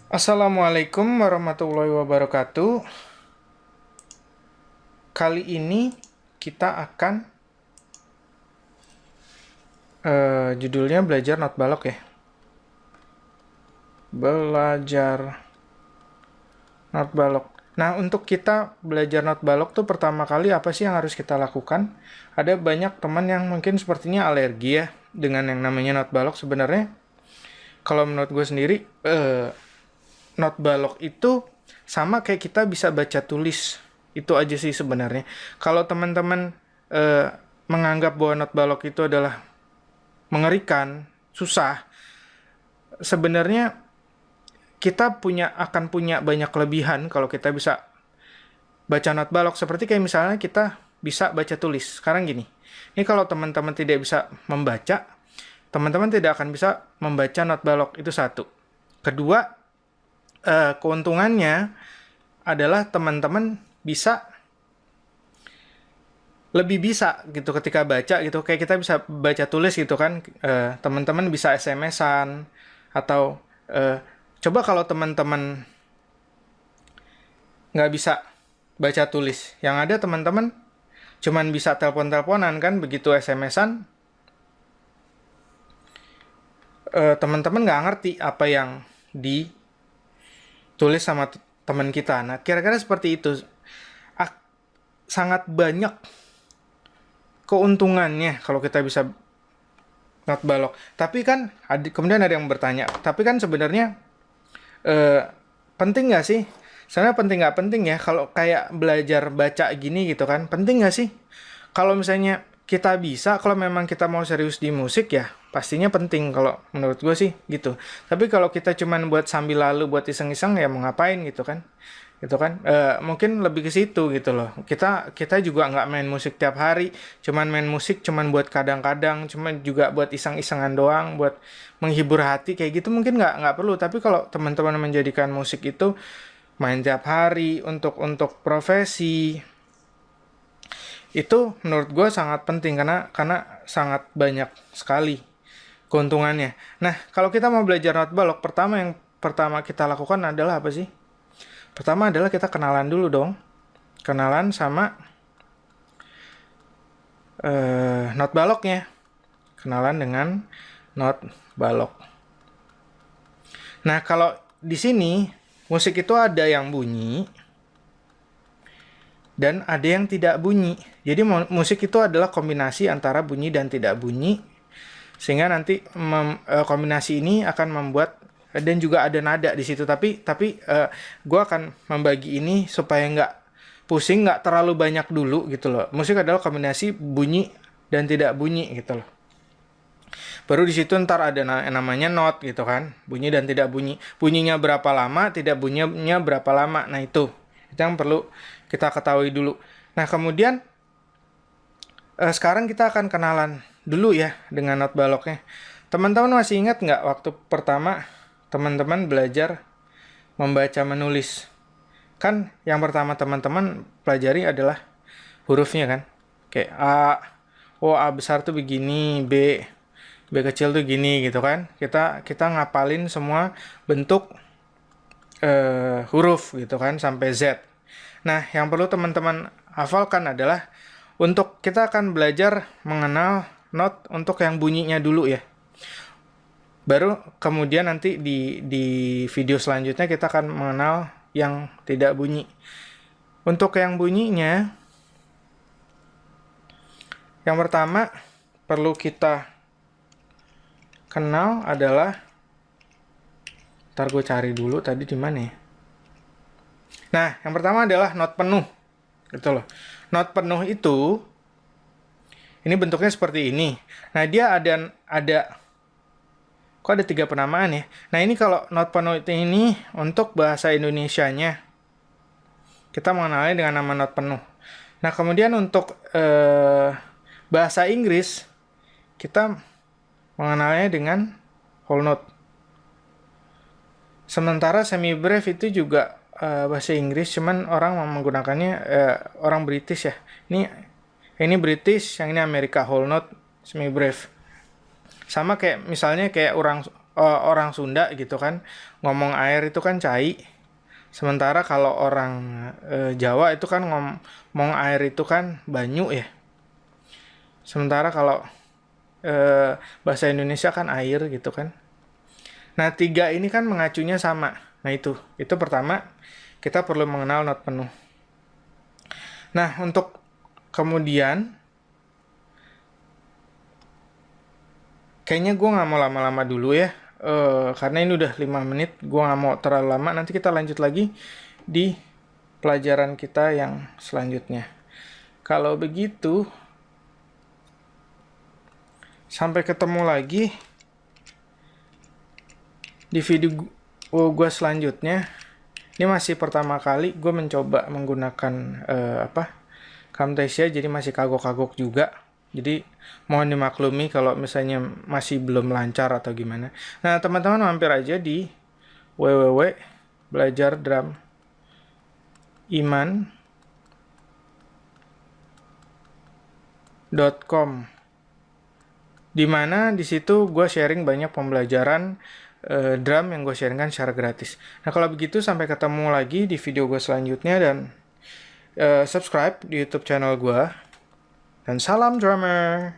Assalamualaikum warahmatullahi wabarakatuh. Kali ini kita akan judulnya belajar not balok ya. Belajar not balok. Nah, untuk kita belajar not balok tuh pertama kali apa sih yang harus kita lakukan? Ada banyak teman yang mungkin sepertinya alergi ya dengan yang namanya not balok. Sebenarnya kalau menurut gue sendiri not balok itu sama kayak kita bisa baca tulis. Itu aja sih sebenarnya. Kalau teman-teman menganggap bahwa not balok itu adalah mengerikan, susah, sebenarnya kita akan punya banyak kelebihan kalau kita bisa baca not balok. Seperti kayak misalnya kita bisa baca tulis. Sekarang gini, ini kalau teman-teman tidak bisa membaca, teman-teman tidak akan bisa membaca not balok, itu satu. Kedua, keuntungannya adalah teman-teman bisa lebih bisa gitu ketika baca gitu, kayak kita bisa baca tulis gitu kan. Teman-teman bisa SMS-an atau coba kalau teman-teman nggak bisa baca tulis, yang ada teman-teman cuman bisa telepon-teleponan kan. Begitu SMS-an, teman-teman nggak ngerti apa yang ditulis sama teman kita. Nah, kira-kira seperti itu. Sangat banyak keuntungannya kalau kita bisa not balok. Tapi kan kemudian ada yang bertanya, tapi kan sebenarnya penting nggak sih? Sebenarnya penting nggak penting ya kalau kayak belajar baca gini gitu kan? Penting nggak sih? Kalau misalnya kita bisa, kalau memang kita mau serius di musik ya pastinya penting kalau menurut gue sih gitu. Tapi kalau kita cuman buat sambil lalu, buat iseng-iseng, ya mau ngapain gitu kan? Gitu kan. Mungkin lebih ke situ gitu loh. Kita juga nggak main musik tiap hari, cuman main musik cuman buat kadang-kadang, cuman juga buat iseng-isengan doang, buat menghibur hati kayak gitu mungkin nggak perlu. Tapi kalau teman-teman menjadikan musik itu main tiap hari untuk profesi, itu menurut gue sangat penting karena sangat banyak sekali keuntungannya. Nah, kalau kita mau belajar not balok, pertama kita lakukan adalah apa sih? Pertama adalah kita kenalan dulu dong. Kenalan sama not baloknya. Kenalan dengan not balok. Nah, kalau di sini musik itu ada yang bunyi dan ada yang tidak bunyi. Jadi musik itu adalah kombinasi antara bunyi dan tidak bunyi. Sehingga nanti kombinasi ini akan membuat, dan juga ada nada di situ. Tapi gue akan membagi ini supaya nggak pusing, nggak terlalu banyak dulu gitu loh. Musik adalah kombinasi bunyi dan tidak bunyi gitu loh. Baru di situ ntar ada namanya not gitu kan, bunyi dan tidak bunyi. Bunyinya berapa lama, tidak bunyinya berapa lama. Nah itu yang perlu kita ketahui dulu. Nah kemudian sekarang kita akan kenalan dulu ya dengan not baloknya. Teman-teman masih ingat nggak waktu pertama teman-teman belajar membaca menulis? Kan yang pertama teman-teman pelajari adalah hurufnya kan. Kayak A, oh A besar tuh begini, B kecil tuh gini gitu kan. Kita ngapalin semua bentuk huruf gitu kan sampai Z. Nah, yang perlu teman-teman hafalkan adalah untuk kita akan belajar mengenal not untuk yang bunyinya dulu ya. Baru kemudian nanti di video selanjutnya kita akan mengenal yang tidak bunyi. Untuk yang bunyinya, yang pertama perlu kita kenal adalah, ntar gue cari dulu tadi di mana ya. Nah, yang pertama adalah not penuh. Gitu loh. Not penuh itu ini bentuknya seperti ini. Nah, dia ada kok ada 3 penamaan ya. Nah, ini kalau not penuh ini untuk bahasa Indonesianya kita mengenalnya dengan nama not penuh. Nah, kemudian untuk bahasa Inggris kita mengenalnya dengan whole note. Sementara semi breve itu juga bahasa Inggris, cuman orang menggunakannya orang British ya. Ini British, yang ini Amerika, whole note, semi breve. Sama kayak misalnya kayak orang Sunda gitu kan, ngomong air itu kan cai. Sementara kalau orang Jawa itu kan ngomong air itu kan banyu ya. Sementara kalau bahasa Indonesia kan air gitu kan. Nah, tiga ini kan mengacunya sama. Nah, itu pertama, kita perlu mengenal not penuh. Nah, untuk kemudian, kayaknya gue nggak mau lama-lama dulu ya. Karena ini udah 5 menit, gue nggak mau terlalu lama. Nanti kita lanjut lagi di pelajaran kita yang selanjutnya. Kalau begitu, sampai ketemu lagi di video gue selanjutnya. Ini masih pertama kali gue mencoba menggunakan Camtasia, jadi masih kagok-kagok juga. Jadi mohon dimaklumi kalau misalnya masih belum lancar atau gimana. Nah, teman-teman mampir aja di www.belajardramiman.com, dimana di situ gue sharing banyak pembelajaran drum yang gue sharingkan secara gratis. Nah, kalau begitu sampai ketemu lagi di video gue selanjutnya, dan subscribe di YouTube channel gue. Dan salam drummer.